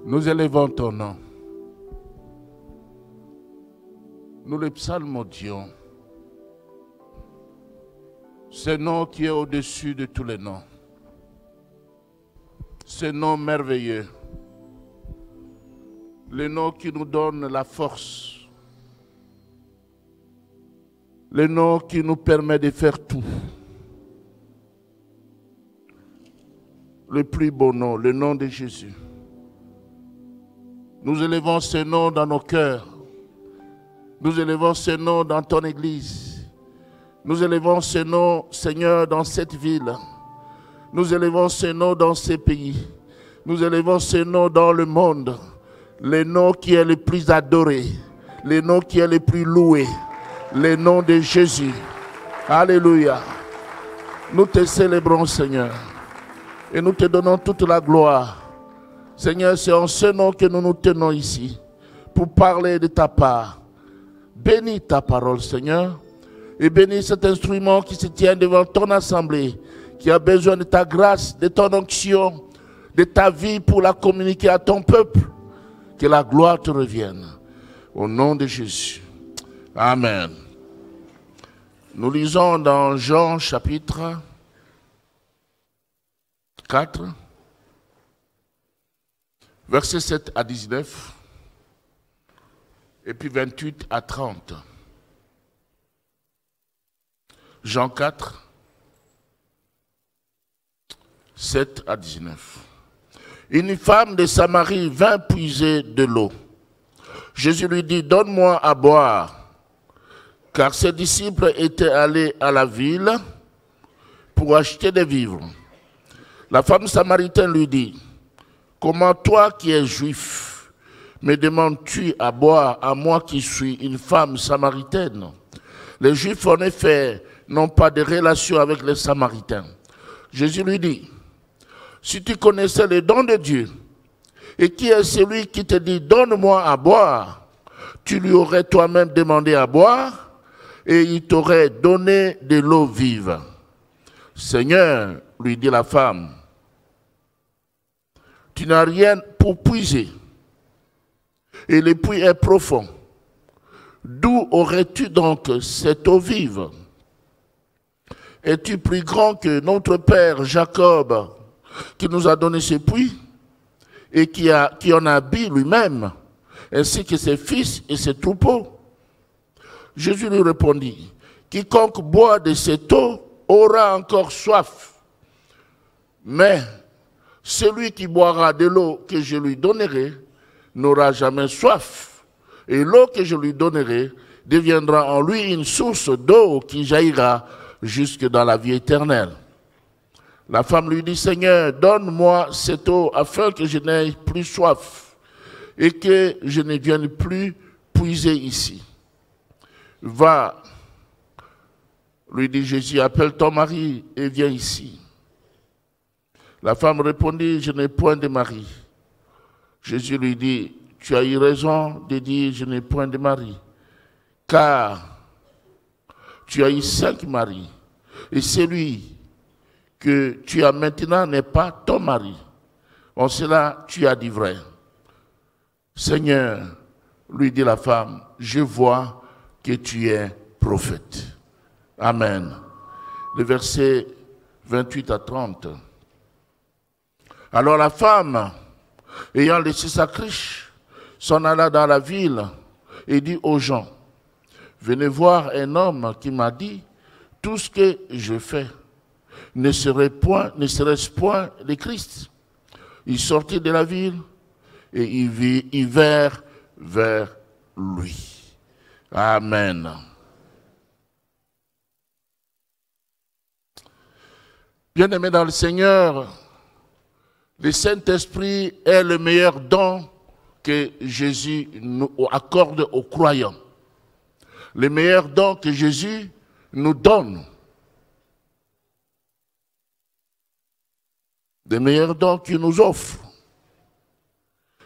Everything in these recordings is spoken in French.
Nous élevons ton nom. Nous le psalmodions. Ce nom qui est au-dessus de tous les noms. Ce nom merveilleux. Le nom qui nous donne la force. Le nom qui nous permet de faire tout. Le plus beau nom, le nom de Jésus. Nous élevons ce nom dans nos cœurs. Nous élevons ce nom dans ton église. Nous élevons ce nom, Seigneur, dans cette ville. Nous élevons ce nom dans ces pays. Nous élevons ce nom dans le monde. Le nom qui est le plus adoré. Le nom qui est le plus loué. Le nom de Jésus. Alléluia. Nous te célébrons, Seigneur. Et nous te donnons toute la gloire. Seigneur, c'est en ce nom que nous nous tenons ici pour parler de ta part. Bénis ta parole, Seigneur, et bénis cet instrument qui se tient devant ton assemblée, qui a besoin de ta grâce, de ton onction, de ta vie pour la communiquer à ton peuple. Que la gloire te revienne. Au nom de Jésus. Amen. Nous lisons dans Jean chapitre 4. Versets 7 à 19, et puis 28 à 30. Jean 4, 7 à 19. Une femme de Samarie vint puiser de l'eau. Jésus lui dit, donne-moi à boire, car ses disciples étaient allés à la ville pour acheter des vivres. La femme samaritaine lui dit, comment toi qui es juif, me demandes-tu à boire à moi qui suis une femme samaritaine? Les Juifs en effet n'ont pas de relation avec les Samaritains. Jésus lui dit, si tu connaissais les dons de Dieu, et qui est celui qui te dit donne-moi à boire, tu lui aurais toi-même demandé à boire, et il t'aurait donné de l'eau vive. Seigneur, lui dit la femme, tu n'as rien pour puiser, et le puits est profond. D'où aurais-tu donc cette eau vive? Es-tu plus grand que notre père Jacob, qui nous a donné ce puits, et qui en a bu lui-même, ainsi que ses fils et ses troupeaux? Jésus lui répondit, quiconque boit de cette eau aura encore soif, mais celui qui boira de l'eau que je lui donnerai n'aura jamais soif. Et l'eau que je lui donnerai deviendra en lui une source d'eau qui jaillira jusque dans la vie éternelle. La femme lui dit, Seigneur, donne-moi cette eau afin que je n'aie plus soif et que je ne vienne plus puiser ici. Va, lui dit Jésus, appelle ton mari et viens ici. La femme répondit, je n'ai point de mari. Jésus lui dit, tu as eu raison de dire, je n'ai point de mari, car tu as eu 5 maris, et celui que tu as maintenant n'est pas ton mari. En cela, tu as dit vrai. Seigneur, lui dit la femme, je vois que tu es prophète. Amen. Le verset 28 à 30. Alors la femme, ayant laissé sa cruche, s'en alla dans la ville et dit aux gens, venez voir un homme qui m'a dit, tout ce que je fais ne serait-ce point le Christ? Ils sortirent de la ville et ils vinrent vers lui. Amen. Bien-aimés dans le Seigneur, le Saint-Esprit est le meilleur don que Jésus nous accorde aux croyants. Le meilleur don que Jésus nous donne. Le meilleur don qu'il nous offre.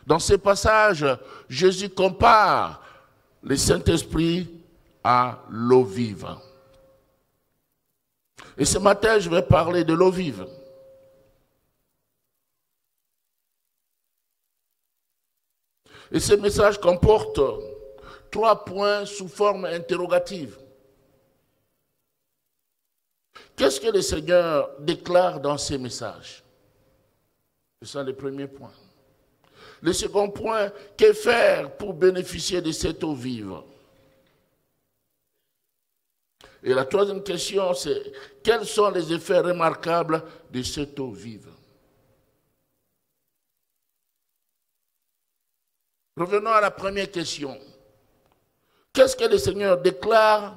Dans ces passages, Jésus compare le Saint-Esprit à l'eau vive. Et ce matin, je vais parler de l'eau vive. Et ce message comporte 3 points sous forme interrogative. Qu'est-ce que le Seigneur déclare dans ces messages? Ce sont les premiers points. Le second point, que faire pour bénéficier de cette eau vive? Et la troisième question, c'est quels sont les effets remarquables de cette eau vive? Revenons à la première question. Qu'est-ce que le Seigneur déclare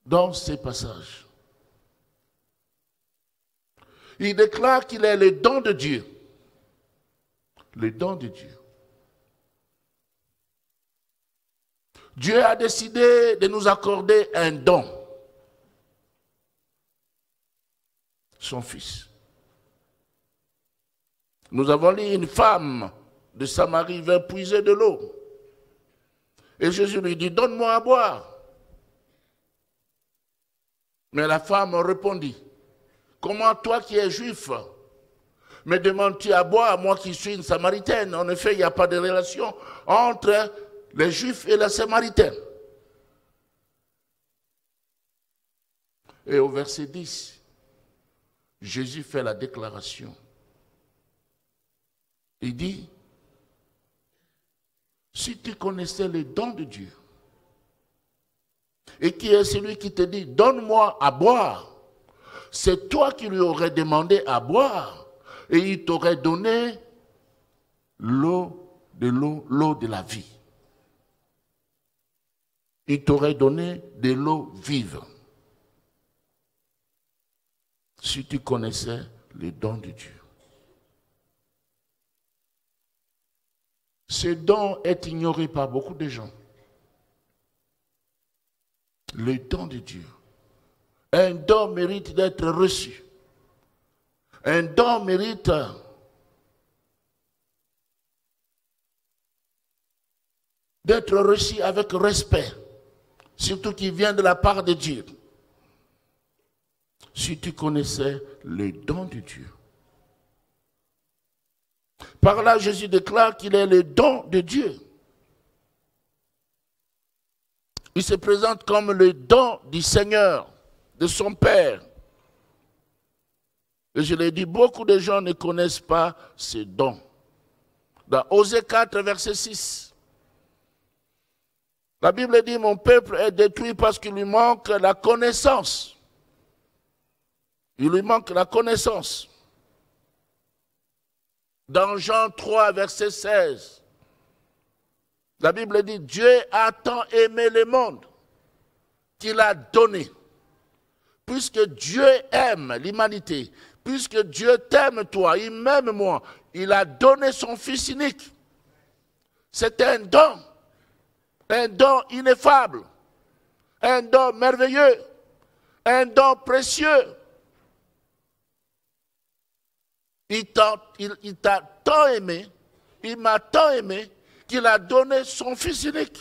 dans ces passages? Il déclare qu'il est le don de Dieu. Le don de Dieu. Dieu a décidé de nous accorder un don. Son Fils. Nous avons lu une femme de Samarie vint puiser de l'eau. Et Jésus lui dit, donne-moi à boire. Mais la femme répondit, comment toi qui es juif, me demandes-tu à boire, moi qui suis une Samaritaine? En effet, il n'y a pas de relation entre les Juifs et les Samaritains. Et au verset 10, Jésus fait la déclaration. Il dit, si tu connaissais les dons de Dieu, et qui est celui qui te dit, donne-moi à boire, c'est toi qui lui aurais demandé à boire, et il t'aurait donné l'eau de la vie. Il t'aurait donné de l'eau vive. Si tu connaissais les dons de Dieu. Ce don est ignoré par beaucoup de gens. Le don de Dieu. Un don mérite d'être reçu. Un don mérite d'être reçu avec respect, surtout qui vient de la part de Dieu. Si tu connaissais le don de Dieu. Par là, Jésus déclare qu'il est le don de Dieu. Il se présente comme le don du Seigneur, de son Père. Et je l'ai dit, beaucoup de gens ne connaissent pas ce don. Dans Osée 4, verset 6, la Bible dit, mon peuple est détruit parce qu'il lui manque la connaissance. Il lui manque la connaissance. Dans Jean 3, verset 16, la Bible dit, Dieu a tant aimé le monde qu'il a donné. Puisque Dieu aime l'humanité, puisque Dieu t'aime toi, il m'aime moi, il a donné son Fils unique. C'est un don ineffable, un don merveilleux, un don précieux. Il t'a tant aimé, il m'a tant aimé, qu'il a donné son Fils unique,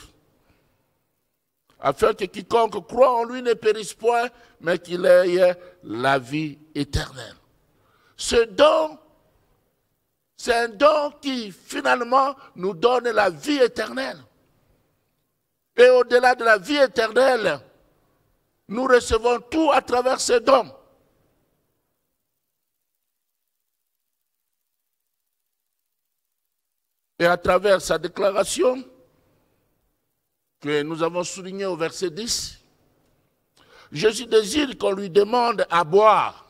afin que quiconque croit en lui ne périsse point, mais qu'il ait la vie éternelle. Ce don, c'est un don qui finalement nous donne la vie éternelle. Et au-delà de la vie éternelle, nous recevons tout à travers ce don. Et à travers sa déclaration, que nous avons soulignée au verset 10, Jésus désire qu'on lui demande à boire.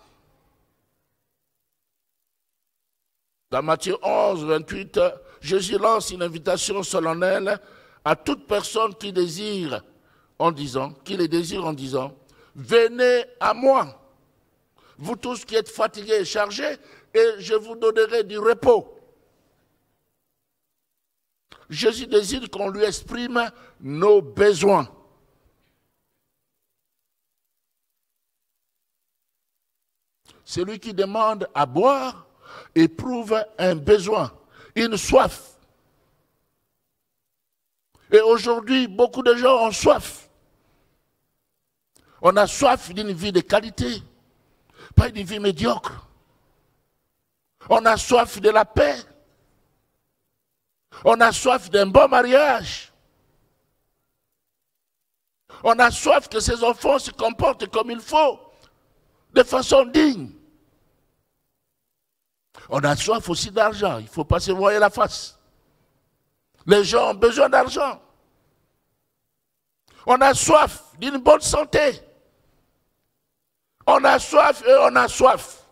Dans Matthieu 11, 28, Jésus lance une invitation solennelle à toute personne qui le désire en disant, venez à moi, vous tous qui êtes fatigués et chargés, et je vous donnerai du repos. Jésus désire qu'on lui exprime nos besoins. Celui qui demande à boire éprouve un besoin, une soif. Et aujourd'hui, beaucoup de gens ont soif. On a soif d'une vie de qualité, pas d'une vie médiocre. On a soif de la paix. On a soif d'un bon mariage. On a soif que ses enfants se comportent comme il faut, de façon digne. On a soif aussi d'argent. Il ne faut pas se voiler la face. Les gens ont besoin d'argent. On a soif d'une bonne santé. On a soif et on a soif.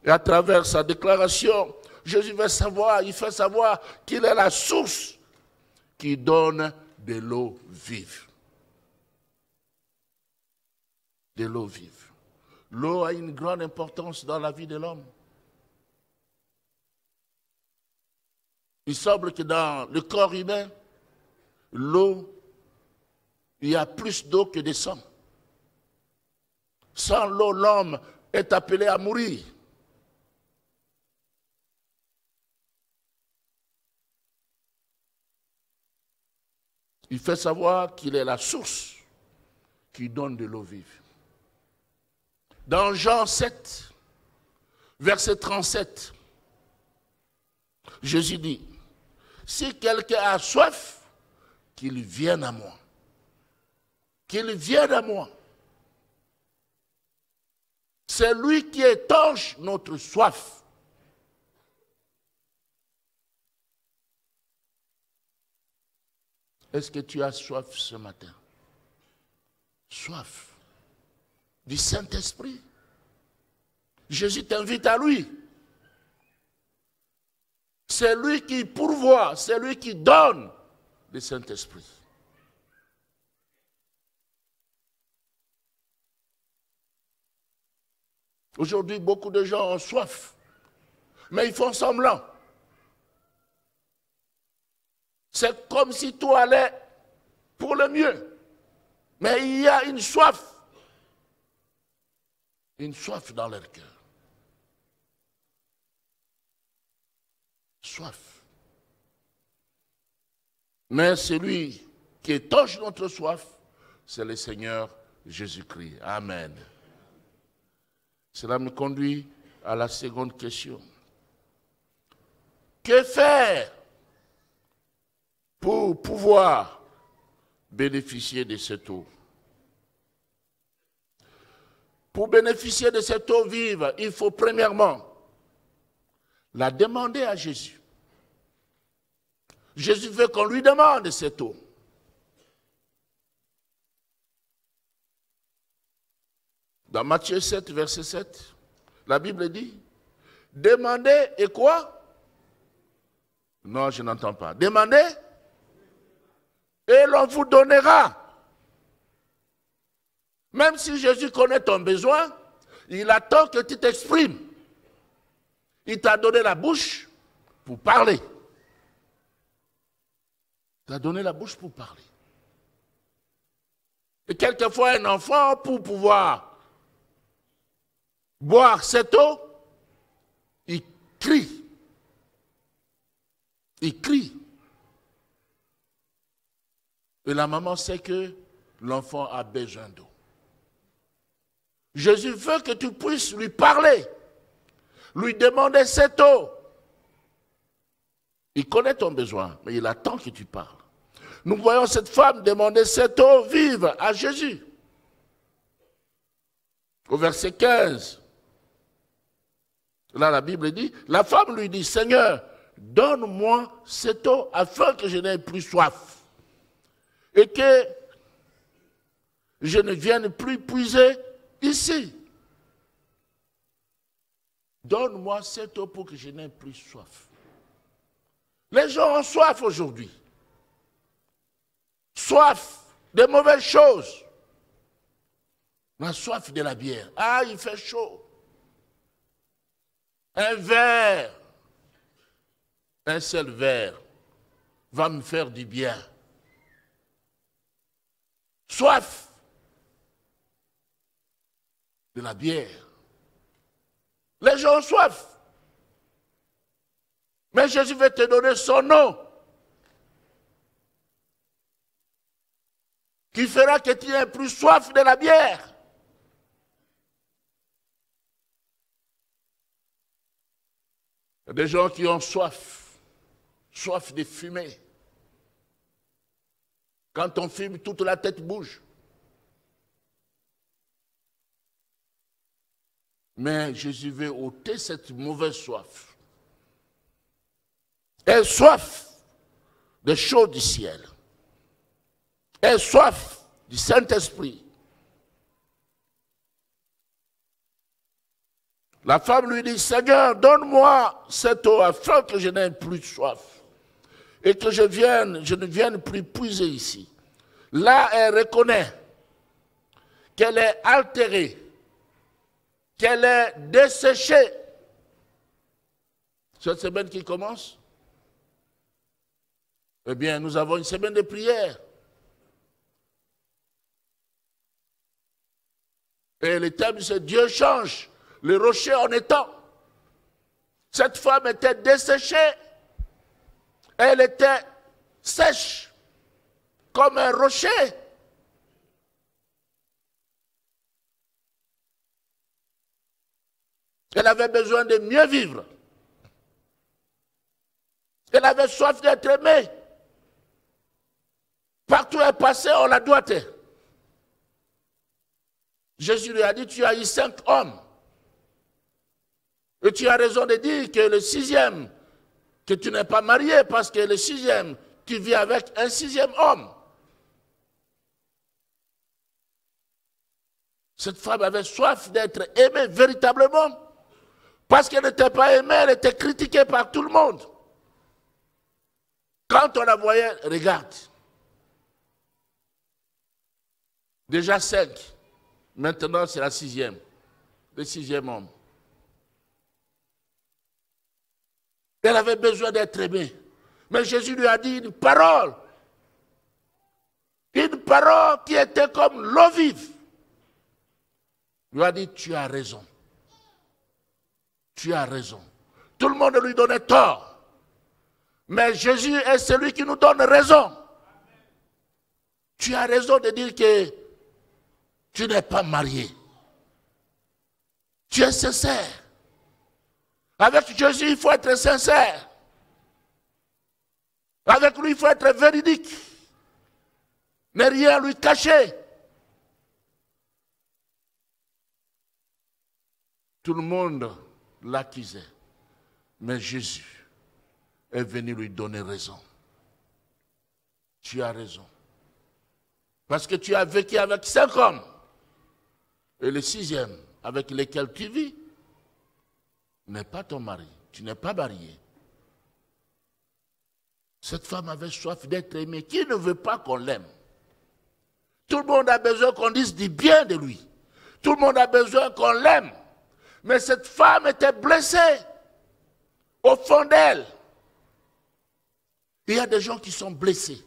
Et à travers sa déclaration, Jésus veut savoir, il fait savoir qu'il est la source qui donne de l'eau vive. De l'eau vive. L'eau a une grande importance dans la vie de l'homme. Il semble que dans le corps humain, l'eau, il y a plus d'eau que de sang. Sans l'eau, l'homme est appelé à mourir. Il fait savoir qu'il est la source qui donne de l'eau vive. Dans Jean 7, verset 37, Jésus dit, si quelqu'un a soif, qu'il vienne à moi. Qu'il vienne à moi. C'est lui qui étanche notre soif. Est-ce que tu as soif ce matin? Soif du Saint-Esprit. Jésus t'invite à lui. C'est lui qui pourvoit, c'est lui qui donne le Saint-Esprit. Aujourd'hui, beaucoup de gens ont soif, mais ils font semblant. C'est comme si tout allait pour le mieux. Mais il y a une soif dans leur cœur. Soif. Mais celui qui étanche notre soif, c'est le Seigneur Jésus-Christ. Amen. Cela me conduit à la seconde question. Que faire pour pouvoir bénéficier de cette eau? Pour bénéficier de cette eau vive, il faut premièrement la demander à Jésus. Jésus veut qu'on lui demande cette eau. Dans Matthieu 7, verset 7, la Bible dit, demandez et quoi? Non, je n'entends pas. Demandez et l'on vous donnera. Même si Jésus connaît ton besoin, il attend que tu t'exprimes. Il t'a donné la bouche pour parler. Il t'a donné la bouche pour parler. Et quelquefois, un enfant, pour pouvoir boire cette eau, il crie. Il crie. Et la maman sait que l'enfant a besoin d'eau. Jésus veut que tu puisses lui parler, lui demander cette eau. Il connaît ton besoin, mais il attend que tu parles. Nous voyons cette femme demander cette eau vive à Jésus. Au verset 15, là la Bible dit, la femme lui dit, Seigneur, donne-moi cette eau afin que je n'aie plus soif et que je ne vienne plus puiser ici. Donne-moi cette eau pour que je n'aie plus soif. Les gens ont soif aujourd'hui. Soif de mauvaises choses. On a soif de la bière. Ah, il fait chaud. Un verre, un seul verre va me faire du bien. Soif de la bière. Les gens ont soif. Mais Jésus va te donner son nom, qui fera que tu aies plus soif de la bière. Il y a des gens qui ont soif, soif de fumer. Quand on fume, toute la tête bouge. Mais Jésus veut ôter cette mauvaise soif. Et soif des choses du ciel. Et soif du Saint-Esprit. La femme lui dit, Seigneur, donne-moi cette eau afin que je n'aie plus soif. Et que je ne vienne plus puiser ici. Là, elle reconnaît qu'elle est altérée, qu'elle est desséchée. Cette semaine qui commence, eh bien, nous avons une semaine de prière. Et le thème, c'est Dieu change le rocher en étang. Cette femme était desséchée. Elle était sèche, comme un rocher. Elle avait besoin de mieux vivre. Elle avait soif d'être aimée. Partout où elle passait, on la doigtait. Jésus lui a dit, tu as eu 5 hommes. Et tu as raison de dire que le 6e, que tu n'es pas marié, parce que le 6e, tu vis avec un 6e homme. Cette femme avait soif d'être aimée véritablement. Parce qu'elle n'était pas aimée, elle était critiquée par tout le monde. Quand on la voyait, regarde. Déjà 5. Maintenant, c'est la 6e. Le 6e homme. Elle avait besoin d'être aimée. Mais Jésus lui a dit une parole. Une parole qui était comme l'eau vive. Il lui a dit, tu as raison. Tu as raison. Tout le monde lui donnait tort. Mais Jésus est celui qui nous donne raison. Tu as raison de dire que tu n'es pas marié. Tu es sincère. Avec Jésus, il faut être sincère. Avec lui, il faut être véridique. Ne rien lui cacher. Tout le monde l'accusait. Mais Jésus est venu lui donner raison. Tu as raison. Parce que tu as vécu avec 5 hommes. Et le 6e avec lequel tu vis n'est pas ton mari. Tu n'es pas marié. Cette femme avait soif d'être aimée. Qui ne veut pas qu'on l'aime? Tout le monde a besoin qu'on dise du bien de lui. Tout le monde a besoin qu'on l'aime. Mais cette femme était blessée au fond d'elle. Il y a des gens qui sont blessés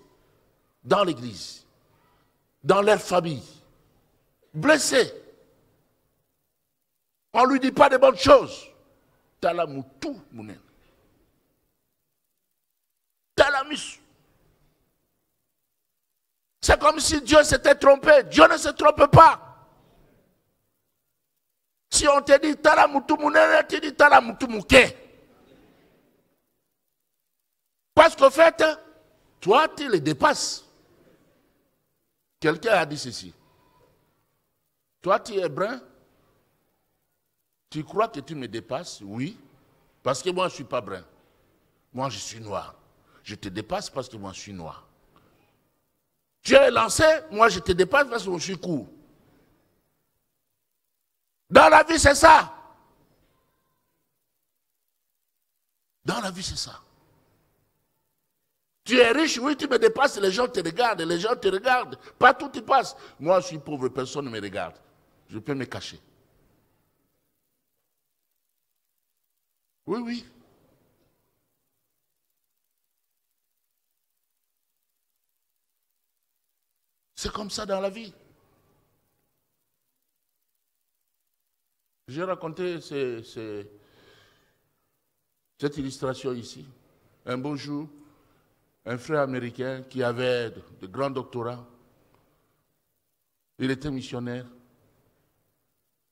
dans l'église, dans leur famille. Blessés. On ne lui dit pas de bonnes choses. Talamutu mounen. Talamis. C'est comme si Dieu s'était trompé. Dieu ne se trompe pas. Si on te dit talamutu mounen, tu dis talamutu mouké. Parce qu'au fait, toi, tu les dépasses. Quelqu'un a dit ceci. Toi, tu es brun. Tu crois que tu me dépasses? Oui. Parce que moi, je ne suis pas brun. Moi, je suis noir. Je te dépasse parce que moi, je suis noir. Tu es lancé, moi, je te dépasse parce que je suis court. Dans la vie, c'est ça. Dans la vie, c'est ça. Tu es riche, oui, tu me dépasses, les gens te regardent, les gens te regardent. Partout tu passes. Moi, je suis pauvre, personne ne me regarde. Je peux me cacher. Oui, oui. C'est comme ça dans la vie. J'ai raconté cette illustration ici. Un beau jour, un frère américain qui avait de grands doctorats, il était missionnaire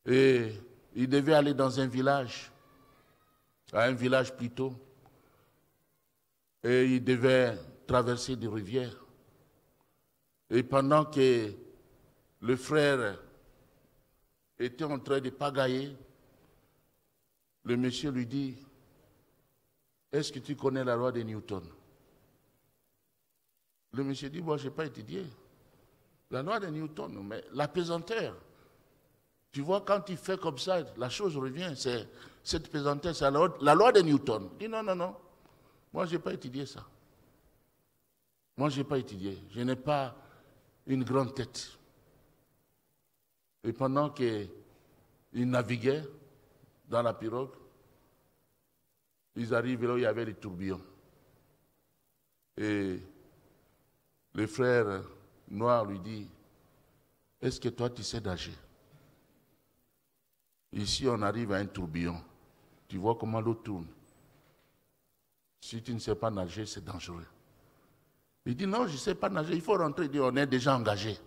et il devait aller dans un village à un village plus tôt. Et il devait traverser des rivières. Et pendant que le frère était en train de pagailler, le monsieur lui dit, est-ce que tu connais la loi de Newton? Le monsieur dit, moi je n'ai pas étudié. La loi de Newton, mais la pesanteur. Tu vois, quand il fait comme ça, la chose revient. C'est cette pesanteur, c'est la loi de Newton. Il dit, non, non, non. Moi, je n'ai pas étudié ça. Moi, je n'ai pas étudié. Je n'ai pas une grande tête. Et pendant qu'il naviguait dans la pirogue, ils arrivent là où il y avait les tourbillons. Et le frère noir lui dit, est-ce que toi tu sais nager? Ici on arrive à un tourbillon. Tu vois comment l'eau tourne. Si tu ne sais pas nager, c'est dangereux. Il dit non, je ne sais pas nager, il faut rentrer. Il dit on est déjà engagé.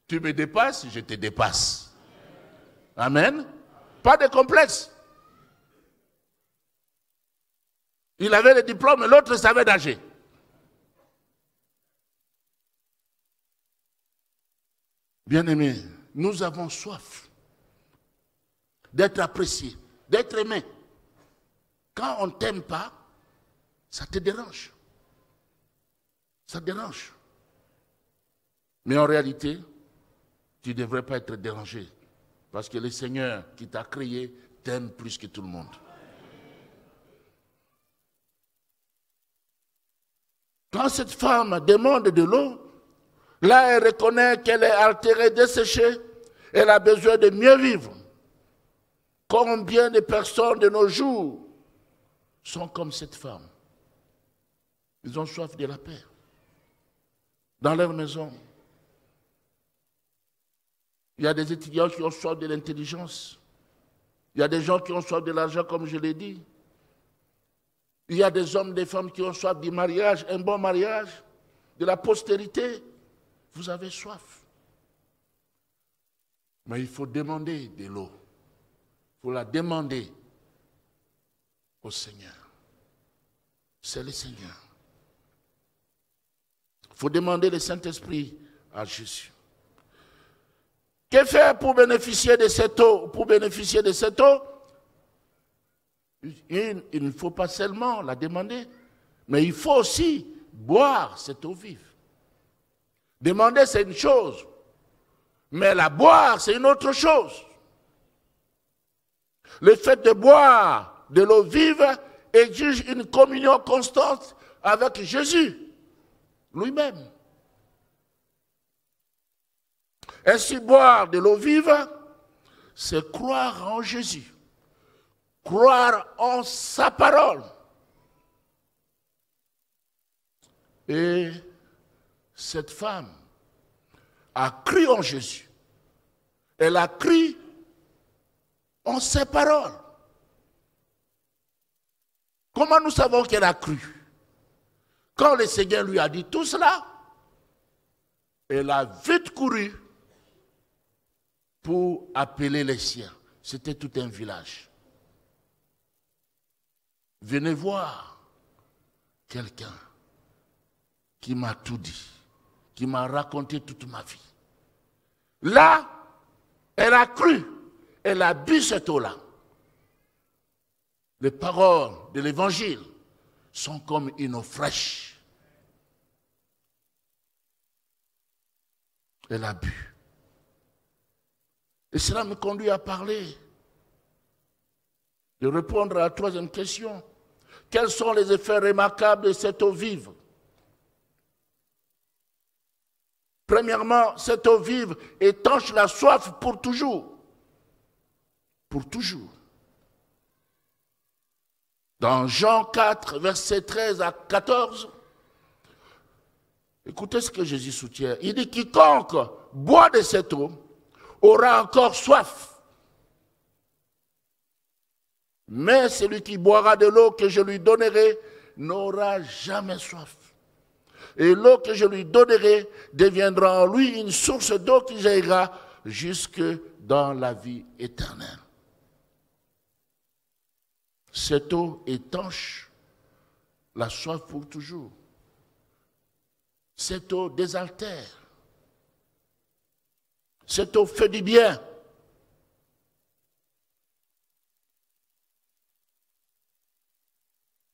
Tu me dépasses, je te dépasse. Amen. Pas de complexe. Il avait le diplôme, l'autre savait nager. Bien-aimés, nous avons soif d'être appréciés, d'être aimés. Quand on ne t'aime pas, ça te dérange. Ça te dérange. Mais en réalité, tu ne devrais pas être dérangé. Parce que le Seigneur qui t'a créé t'aime plus que tout le monde. Quand cette femme demande de l'eau, là elle reconnaît qu'elle est altérée, desséchée, elle a besoin de mieux vivre. Combien de personnes de nos jours sont comme cette femme? Ils ont soif de la paix. Dans leur maison, il y a des étudiants qui ont soif de l'intelligence. Il y a des gens qui ont soif de l'argent, comme je l'ai dit. Il y a des hommes, des femmes qui ont soif du mariage, un bon mariage, de la postérité. Vous avez soif. Mais il faut demander de l'eau. Il faut la demander au Seigneur. C'est le Seigneur. Il faut demander le Saint-Esprit à Jésus. Que faire pour bénéficier de cette eau? Pour bénéficier de cette eau, il ne faut pas seulement la demander, mais il faut aussi boire cette eau vive. Demander, c'est une chose, mais la boire, c'est une autre chose. Le fait de boire de l'eau vive exige une communion constante avec Jésus lui-même. Ainsi, boire de l'eau vive, c'est croire en Jésus, croire en sa parole. Et cette femme a cru en Jésus. Elle a cru en ses paroles. Comment nous savons qu'elle a cru? Quand le Seigneur lui a dit tout cela, elle a vite couru pour appeler les siens. C'était tout un village. Venez voir quelqu'un qui m'a tout dit, qui m'a raconté toute ma vie. Là, elle a cru, elle a bu cette eau-là. Les paroles de l'Évangile sont comme une eau fraîche. Elle a bu. Et cela me conduit à parler, de répondre à la troisième question. Quels sont les effets remarquables de cette eau vive? Premièrement, cette eau vive étanche la soif pour toujours. Pour toujours. Dans Jean 4, versets 13 à 14, écoutez ce que Jésus soutient. Il dit, quiconque boit de cette eau aura encore soif. Mais celui qui boira de l'eau que je lui donnerai n'aura jamais soif. Et l'eau que je lui donnerai deviendra en lui une source d'eau qui jaillira jusque dans la vie éternelle. Cette eau étanche la soif pour toujours. Cette eau désaltère. Cette eau fait du bien.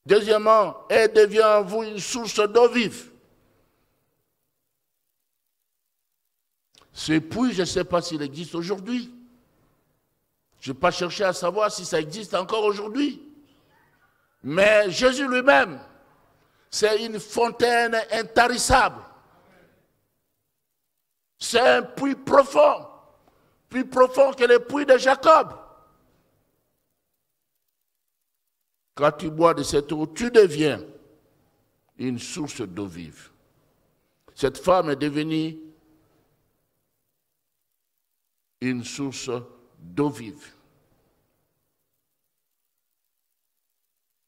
Deuxièmement, elle devient en vous une source d'eau vive. Ce puits, je ne sais pas s'il existe aujourd'hui. Je n'ai pas cherché à savoir si ça existe encore aujourd'hui. Mais Jésus lui-même, c'est une fontaine intarissable. C'est un puits profond, plus profond que le puits de Jacob. Quand tu bois de cette eau, tu deviens une source d'eau vive. Cette femme est devenue une source d'eau vive.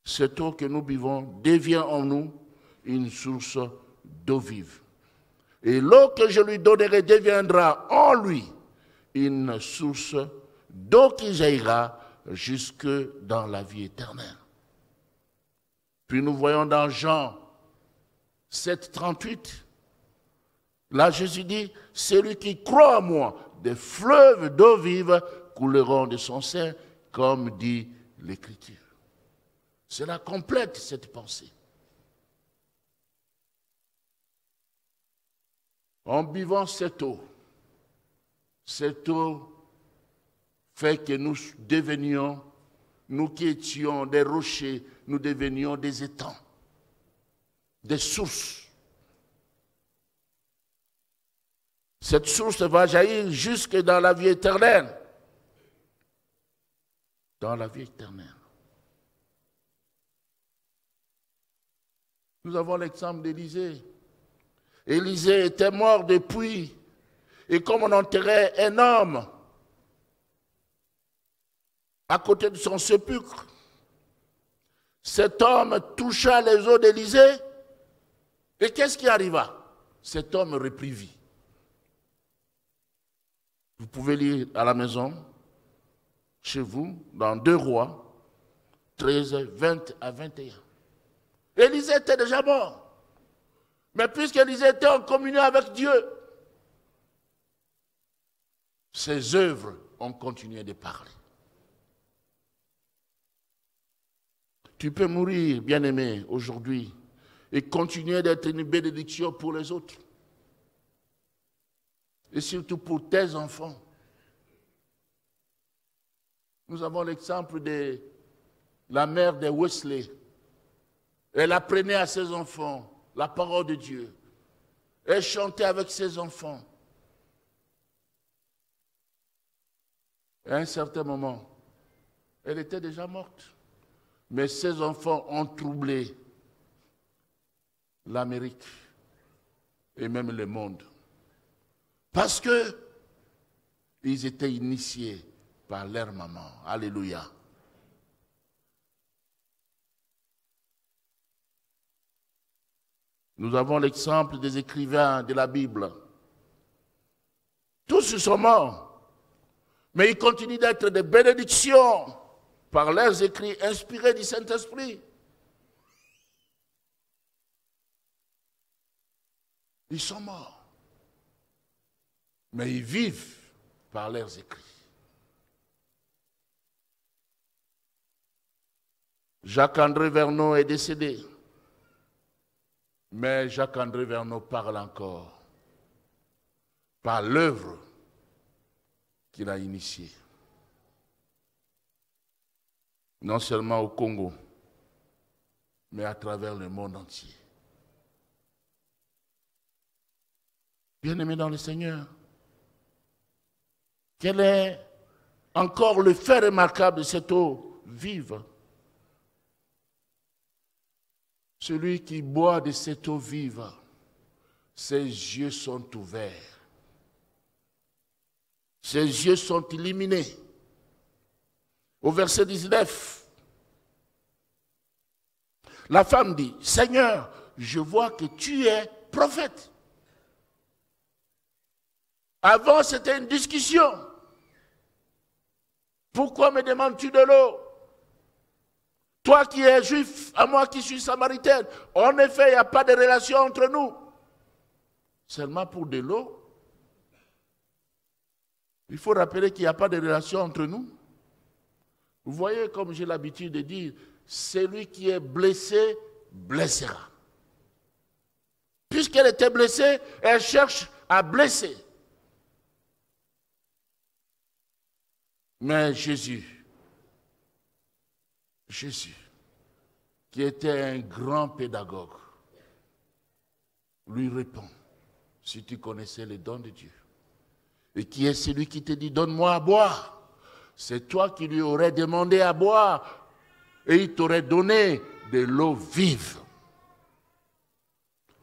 Cette eau que nous buvons devient en nous une source d'eau vive. Et l'eau que je lui donnerai deviendra en lui une source d'eau qui jaillira jusque dans la vie éternelle. Puis nous voyons dans Jean 7, 38, là Jésus dit, celui qui croit en moi, des fleuves d'eau vive couleront de son sein, comme dit l'Écriture. Cela complète cette pensée. En buvant cette eau fait que nous devenions, nous qui étions des rochers, nous devenions des étangs, des sources. Cette source va jaillir jusque dans la vie éternelle. Dans la vie éternelle. Nous avons l'exemple d'Élisée. Élisée était mort depuis, et comme on enterrait un homme à côté de son sépulcre, cet homme toucha les os d'Élisée, et qu'est-ce qui arriva? Cet homme reprit vie. Vous pouvez lire à la maison, chez vous, dans 2 Rois, 13, 20 à 21. Élisée était déjà mort. Mais puisqu'Élisée était en communion avec Dieu, ses œuvres ont continué de parler. Tu peux mourir, bien-aimé, aujourd'hui, et continuer d'être une bénédiction pour les autres. Et surtout pour tes enfants. Nous avons l'exemple de la mère de Wesley. Elle apprenait à ses enfants la parole de Dieu. Elle chantait avec ses enfants. Et à un certain moment, elle était déjà morte. Mais ses enfants ont troublé l'Amérique et même le monde. Parce que ils étaient initiés par leur maman. Alléluia. Nous avons l'exemple des écrivains de la Bible. Tous sont morts, mais ils continuent d'être des bénédictions par leurs écrits inspirés du Saint-Esprit. Ils sont morts, mais ils vivent par leurs écrits. Jacques-André Verneau est décédé. Mais Jacques-André Verneau parle encore par l'œuvre qu'il a initiée. Non seulement au Congo, mais à travers le monde entier. Bien-aimés dans le Seigneur, quel est encore le fait remarquable de cette eau vive? Celui qui boit de cette eau vive, ses yeux sont ouverts. Ses yeux sont illuminés. Au verset 19, la femme dit, Seigneur, je vois que tu es prophète. Avant, c'était une discussion. Pourquoi me demandes-tu de l'eau? Toi qui es juif, à moi qui suis samaritaine. En effet, il n'y a pas de relation entre nous. Seulement pour de l'eau. Il faut rappeler qu'il n'y a pas de relation entre nous. Vous voyez, comme j'ai l'habitude de dire, celui qui est blessé, blessera. Puisqu'elle était blessée, elle cherche à blesser. Mais Jésus, qui était un grand pédagogue, lui répond, si tu connaissais les dons de Dieu, et qui est celui qui te dit, donne-moi à boire, c'est toi qui lui aurais demandé à boire, et il t'aurait donné de l'eau vive.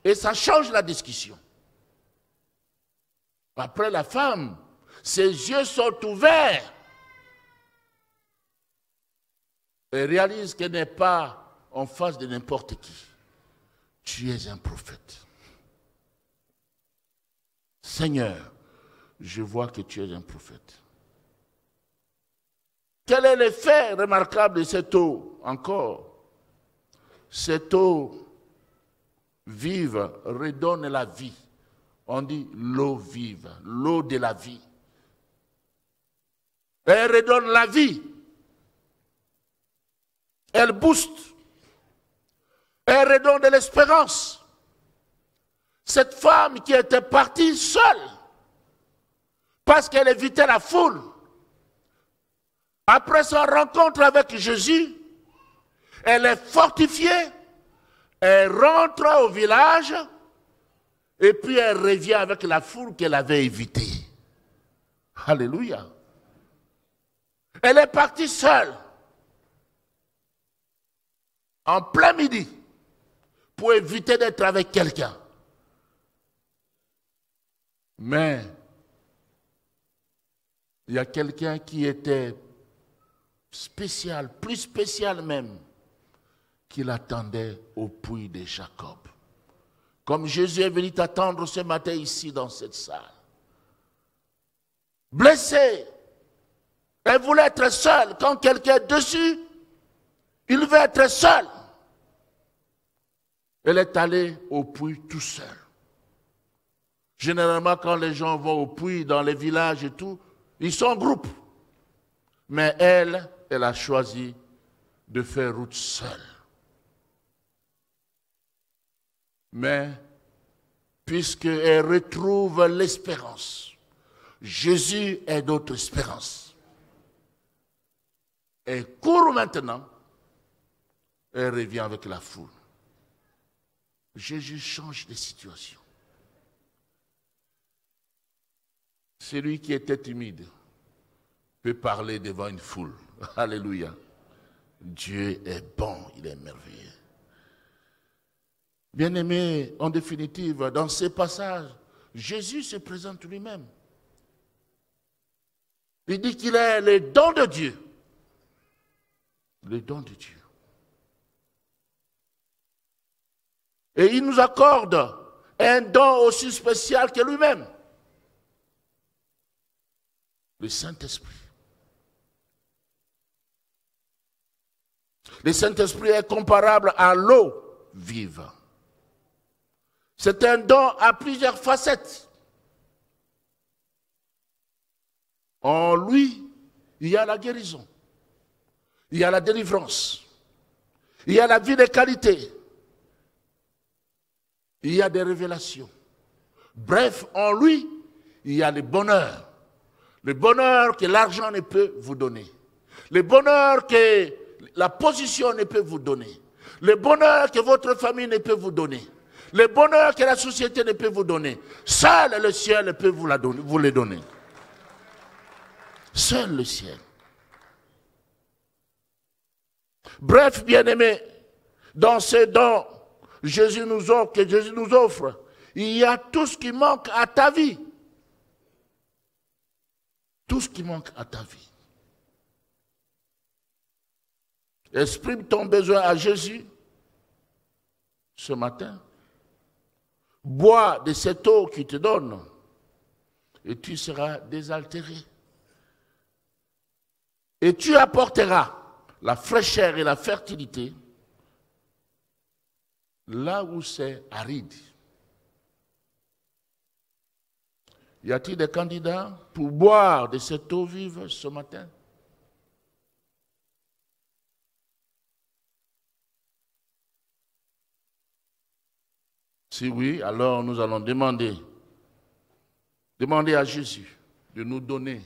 Et ça change la discussion. Après la femme, ses yeux sont ouverts. Et réalise qu'elle n'est pas en face de n'importe qui. Tu es un prophète. Seigneur, je vois que tu es un prophète. Quel est l'effet remarquable de cette eau encore? Cette eau vive redonne la vie. On dit l'eau vive, l'eau de la vie. Elle redonne la vie. Elle booste. Elle redonne de l'espérance. Cette femme qui était partie seule, parce qu'elle évitait la foule, après sa rencontre avec Jésus, elle est fortifiée, elle rentre au village, et puis elle revient avec la foule qu'elle avait évitée. Alléluia. Elle est partie seule, en plein midi, pour éviter d'être avec quelqu'un. Mais il y a quelqu'un qui était spécial, plus spécial même, qui l'attendait au puits de Jacob. Comme Jésus est venu t'attendre ce matin ici dans cette salle. Blessé, elle voulait être seule. Quand quelqu'un est dessus, il veut être seul. Elle est allée au puits tout seul. Généralement, quand les gens vont au puits, dans les villages et tout, ils sont en groupe. Mais elle a choisi de faire route seule. Mais, puisqu'elle retrouve l'espérance, Jésus est notre espérance. Elle court maintenant, elle revient avec la foule. Jésus change de situation. Celui qui était timide peut parler devant une foule. Alléluia. Dieu est bon, il est merveilleux. Bien-aimés, en définitive, dans ces passages, Jésus se présente lui-même. Il dit qu'il est le don de Dieu. Le don de Dieu. Et il nous accorde un don aussi spécial que lui-même. Le Saint-Esprit. Le Saint-Esprit est comparable à l'eau vive. C'est un don à plusieurs facettes. En lui, il y a la guérison, il y a la délivrance, il y a la vie de qualité, il y a des révélations. Bref, en lui, il y a le bonheur que l'argent ne peut vous donner, le bonheur que la position ne peut vous donner, le bonheur que votre famille ne peut vous donner, le bonheur que la société ne peut vous donner. Seul le ciel peut vous le donner. Seul le ciel. Bref, bien-aimés, dans ces dons que Jésus nous offre, il y a tout ce qui manque à ta vie. Tout ce qui manque à ta vie. Exprime ton besoin à Jésus ce matin. Bois de cette eau qu'il te donne et tu seras désaltéré. Et tu apporteras la fraîcheur et la fertilité là où c'est aride. Y a-t-il des candidats pour boire de cette eau vive ce matin? Si oui, alors nous allons demander à Jésus de nous donner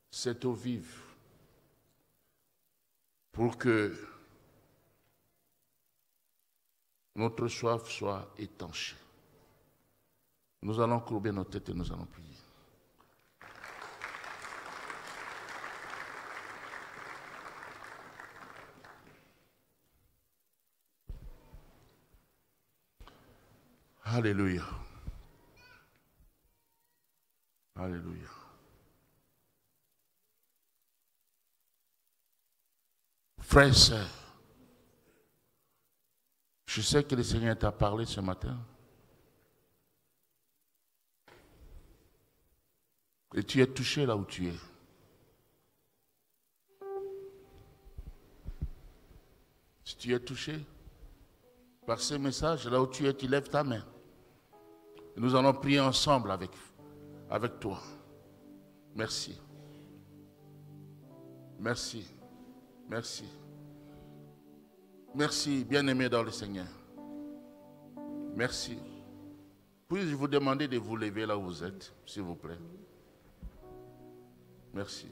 cette eau vive pour que notre soif soit étanchée. Nous allons courber nos têtes et nous allons prier. Alléluia. Alléluia. Frères et sœurs, je sais que le Seigneur t'a parlé ce matin. Et tu es touché là où tu es. Si tu es touché par ces messages, là où tu es, tu lèves ta main. Et nous allons prier ensemble avec toi. Merci. Merci. Merci. Merci, bien-aimés dans le Seigneur. Merci. Puis-je vous demander de vous lever là où vous êtes, s'il vous plaît? Merci.